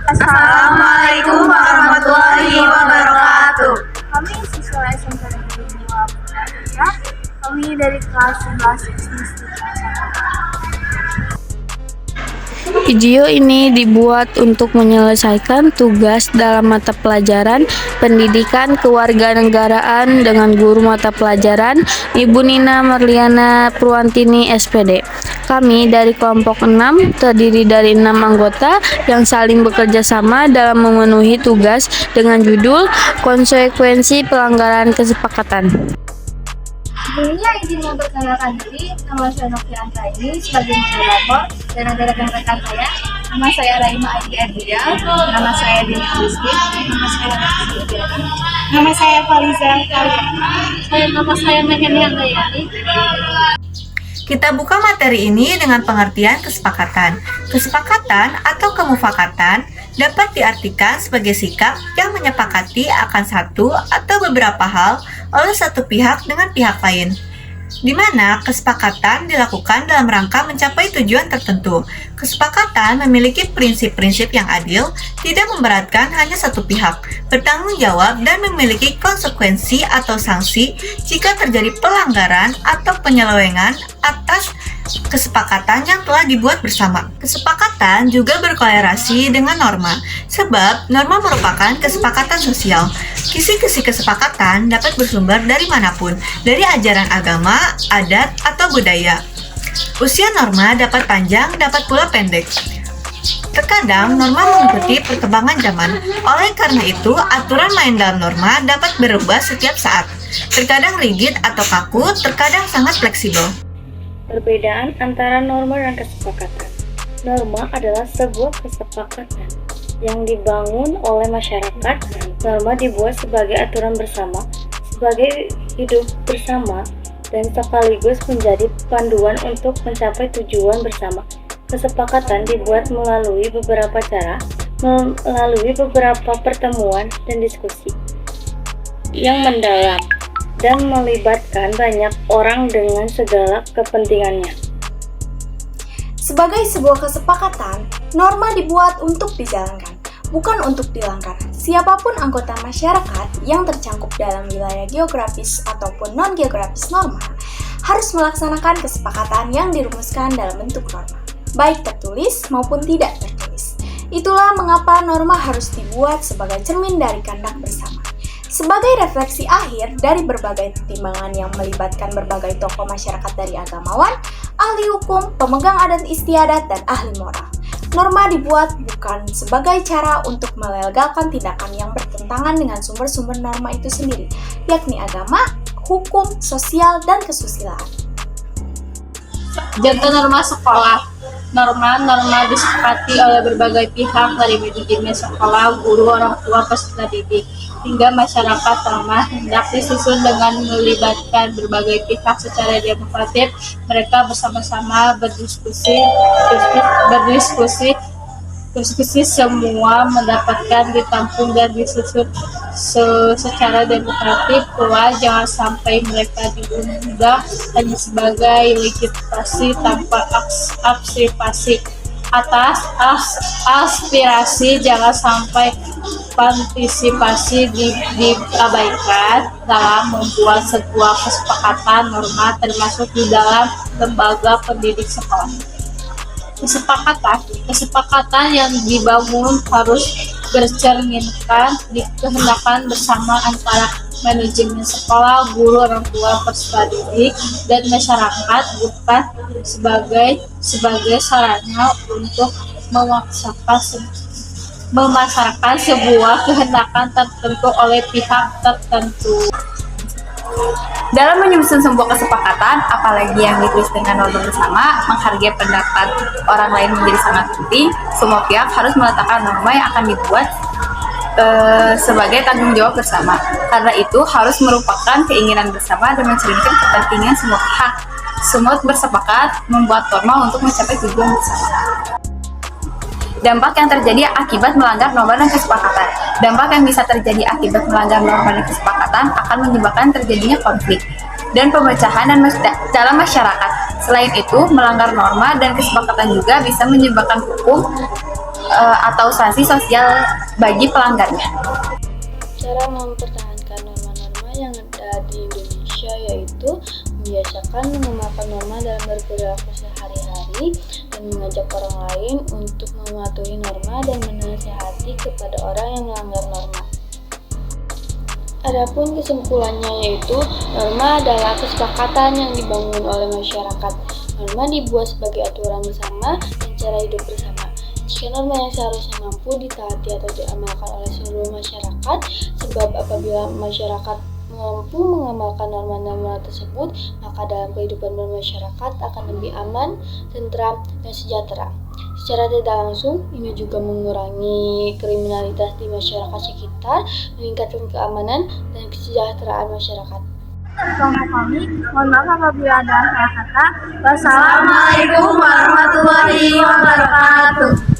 Assalamualaikum warahmatullahi wabarakatuh. Kami siswa SMK Negeri 2 Putra. Kami dari kelas 11 SD. Video ini dibuat untuk menyelesaikan tugas dalam mata pelajaran Pendidikan Kewarganegaraan dengan guru mata pelajaran Ibu Nina Marliana Purwantini SPD. Kami dari kelompok 6 terdiri dari 6 anggota yang saling bekerja sama dalam memenuhi tugas dengan judul Konsekuensi Pelanggaran Kesepakatan. Sebelumnya izin memperkenalkan diri, nama saya Novi Antaini sebagai moderator dan ada rekan-rekan saya. Nama saya Raima Aidi Adria, nama saya Dini Rizky, nama saya Raffi Fitriana, nama saya Faliza Kaliana, nama saya Meheni Handayani. Kita buka materi ini dengan pengertian kesepakatan. Kesepakatan atau kemufakatan dapat diartikan sebagai sikap yang menyepakati akan satu atau beberapa hal oleh satu pihak dengan pihak lain, di mana kesepakatan dilakukan dalam rangka mencapai tujuan tertentu. Kesepakatan memiliki prinsip-prinsip yang adil, tidak memberatkan hanya satu pihak, bertanggung jawab, dan memiliki konsekuensi atau sanksi jika terjadi pelanggaran atau penyelewengan atas kesepakatan yang telah dibuat bersama. Kesepakatan juga berkolerasi dengan norma, sebab norma merupakan kesepakatan sosial. Kisi-kisi kesepakatan dapat bersumber dari manapun, dari ajaran agama, adat, atau budaya. Usia norma dapat panjang, dapat pula pendek. Terkadang norma mengikuti perkembangan zaman. Oleh karena itu, aturan main dalam norma dapat berubah setiap saat. Terkadang rigid atau kaku, terkadang sangat fleksibel. Perbedaan antara norma dan kesepakatan. Norma adalah sebuah kesepakatan yang dibangun oleh masyarakat. Norma dibuat sebagai aturan bersama, sebagai hidup bersama, dan sekaligus menjadi panduan untuk mencapai tujuan bersama. Kesepakatan dibuat melalui beberapa cara, melalui beberapa pertemuan dan diskusi yang mendalam dan melibatkan banyak orang dengan segala kepentingannya. Sebagai sebuah kesepakatan, norma dibuat untuk dijalankan, bukan untuk dilanggar. Siapapun anggota masyarakat yang tercakup dalam wilayah geografis ataupun non-geografis norma harus melaksanakan kesepakatan yang dirumuskan dalam bentuk norma, baik tertulis maupun tidak tertulis. Itulah mengapa norma harus dibuat sebagai cermin dari kehendak bersama. Sebagai refleksi akhir dari berbagai pertimbangan yang melibatkan berbagai tokoh masyarakat dari agamawan, ahli hukum, pemegang adat istiadat, dan ahli moral. Norma dibuat bukan sebagai cara untuk melegalkan tindakan yang bertentangan dengan sumber-sumber norma itu sendiri, yakni agama, hukum, sosial, dan kesusilaan. Contoh norma sekolah. Norma disepakati oleh berbagai pihak dari manajemen sekolah, guru, orang tua, peserta didik, hingga masyarakat. Norma hendak disusun dengan melibatkan berbagai pihak secara demokratis. Mereka bersama-sama berdiskusi semua mendapatkan ditampung dan disusun secara demokratis pula. Jangan sampai mereka diundang hanya sebagai legitimasi tanpa observasi atas aspirasi. Jangan sampai partisipasi diabaikan dalam membuat sebuah kesepakatan norma, termasuk di dalam lembaga pendidik sekolah. Kesepakatan yang dibangun harus bercerminkan di kehendak bersama antara manajemen sekolah, guru, orang tua, peserta didik, dan masyarakat, bukan sebagai sarana untuk memasarkan sebuah kehendak tertentu oleh pihak tertentu. Dalam menyusun sebuah kesepakatan, apalagi yang ditulis dengan norma bersama, menghargai pendapat orang lain menjadi sangat penting. Semua pihak harus meletakkan norma yang akan dibuat sebagai tanggung jawab bersama. Karena itu harus merupakan keinginan bersama dan mencerminkan kepentingan semua pihak. Semua bersepakat membuat norma untuk mencapai tujuan bersama. Dampak yang terjadi akibat melanggar norma dan kesepakatan. Dampak yang bisa terjadi akibat melanggar norma dan kesepakatan akan menyebabkan terjadinya konflik dan pemecahan dalam masyarakat. Selain itu, melanggar norma dan kesepakatan juga bisa menyebabkan hukum atau sanksi sosial bagi pelanggarnya. Cara mempertahankan norma-norma yang ada di Indonesia yaitu membiasakan mengamalkan norma dalam berperilaku sehari-hari dan mengajak orang lain untuk mematuhi norma dan menasihati kepada orang yang melanggar norma. Adapun kesimpulannya yaitu norma adalah kesepakatan yang dibangun oleh masyarakat. Norma dibuat sebagai aturan bersama dan cara hidup bersama. Jika norma yang seharusnya mampu ditaati atau diamalkan oleh seluruh masyarakat, sebab apabila masyarakat mampu mengamalkan norma-norma tersebut, maka dalam kehidupan bermasyarakat akan lebih aman, tentram, dan sejahtera. Secara tidak langsung, ini juga mengurangi kriminalitas di masyarakat sekitar, meningkatkan keamanan dan kesejahteraan masyarakat. Kelompok kami, mohon maaf apabila ada salah kata. Wassalamualaikum warahmatullahi wabarakatuh.